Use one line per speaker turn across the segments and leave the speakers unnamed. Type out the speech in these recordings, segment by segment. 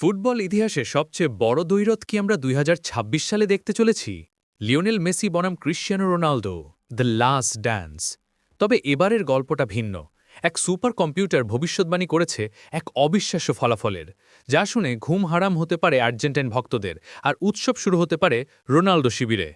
Football ইতিহাসে সবচেয়ে বড় দ্বৈরথ কি আমরা ২০২৬ সালে দেখতে চলেছি? লিওনেল মেসি বনাম Cristiano Ronaldo, the last dance. তবে এবারের গল্পটা ভিন্ন। এক সুপার কম্পিউটার ভবিষ্যৎবাণী করেছে এক অবিশ্বাস্য ফলাফলের, যা শুনে ঘুম হারাম হতে পারে আর্জেন্টাইন ভক্তদের, আর উৎসব শুরু হতে পারে রোনালদো শিবিরে।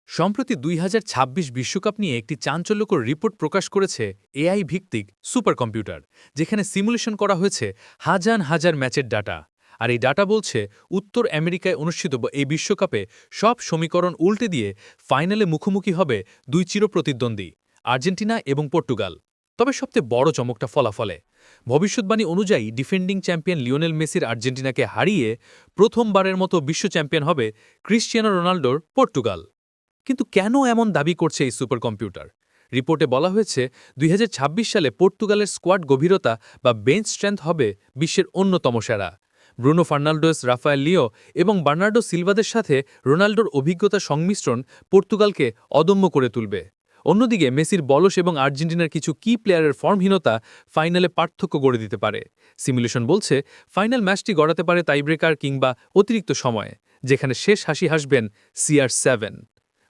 সম্প্রতি ২০২৬ বিশ্বকাপ নিয়ে একটি চাঞ্চল্যকর রিপোর্ট প্রকাশ করেছে এআই ভিত্তিক সুপার কম্পিউটার, যেখানে সিমুলেশন করা হয়েছে হাজার হাজার ম্যাচের ডাটা। আর এই ডাটা বলছে উত্তর আমেরিকায় অনুষ্ঠিত এই বিশ্বকাপে সব সমীকরণ উল্টে দিয়ে ফাইনালে মুখোমুখি হবে দুই চিরপ্রতিদ্বন্দ্বী, আর্জেন্টিনা এবং পর্তুগাল। তবে সবচেয়ে বড় চমকটা ফলাফলে। ভবিষ্যৎবাণী অনুযায়ী ডিফেন্ডিং চ্যাম্পিয়ন লিওনেল মেসির আর্জেন্টিনাকে হারিয়ে প্রথমবারের মতো বিশ্ব চ্যাম্পিয়ন হবে ক্রিশ্চিয়ানো রোনালদোর পর্তুগাল। কিন্তু কেন এমন দাবি করছে এই সুপার কম্পিউটার? রিপোর্টে বলা হয়েছে ২০২৬ সালে পর্তুগালের স্কোয়াড গভীরতা বা বেঞ্চ স্ট্রেংথ হবে বিশ্বের অন্যতম সেরা। ব্রুনো ফার্নান্ডেস, রাফায়েল লিও এবং বার্নার্ডো সিলভাদের সাথে রোনাল্ডোর অভিজ্ঞতার সংমিশ্রণ পর্তুগালকে অদম্য করে তুলবে। অন্যদিকে মেসির বলস এবং আর্জেন্টিনার কিছু কি প্লেয়ারের ফর্মহীনতা ফাইনালে পার্থক্য গড়ে দিতে পারে। সিমুলেশন বলছে ফাইনাল ম্যাচটি গড়াতে পারে টাইব্রেকার কিংবা অতিরিক্ত সময়ে, যেখানে শেষ হাসি হাসবেন CR7।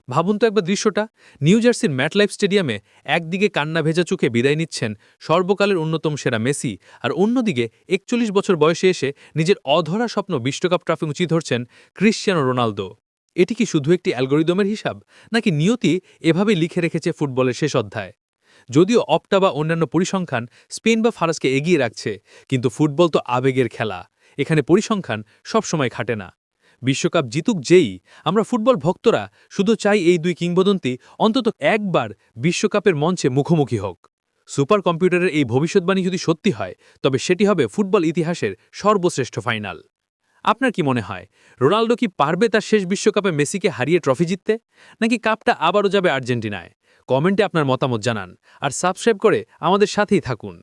ভাবুন তো একবার দৃশ্যটা। নিউ জার্সির ম্যাটলাইফ স্টেডিয়ামে একদিকে কান্না ভেজা চোখে বিদায় নিচ্ছেন সর্বকালের অন্যতম সেরা মেসি, আর অন্যদিকে ৪১ বছর বয়সে এসে নিজের অধরা স্বপ্ন বিশ্বকাপ ট্রফি উঁচি ধরছেন ক্রিশ্চিয়ানো রোনালদো। এটি কি শুধু একটি অ্যালগোরিদমের হিসাব, নাকি নিয়তি এভাবে লিখে রেখেছে ফুটবলের শেষ অধ্যায়? যদিও অপটা বা অন্যান্য পরিসংখ্যান স্পেন বা ফ্রান্সকে এগিয়ে রাখছে, কিন্তু ফুটবল তো আবেগের খেলা। এখানে পরিসংখ্যান সবসময় খাটে না। বিশ্বকাপ জিতুক যেই, আমরা ফুটবল ভক্তরা শুধু চাই এই দুই কিংবদন্তি অন্তত একবার বিশ্বকাপের মঞ্চে মুখোমুখি হোক। সুপার কম্পিউটারের এই ভবিষ্যৎবাণী যদি সত্যি হয়, তবে সেটি হবে ফুটবল ইতিহাসের সর্বশ্রেষ্ঠ ফাইনাল। আপনার কি মনে হয়, রোনালদো কি পারবে তার শেষ বিশ্বকাপে মেসিকে হারিয়ে ট্রফি জিততে, নাকি কাপটা আবারও যাবে আর্জেন্টিনায়? কমেন্টে আপনার মতামত জানান, আর সাবস্ক্রাইব করে আমাদের সাথেই থাকুন।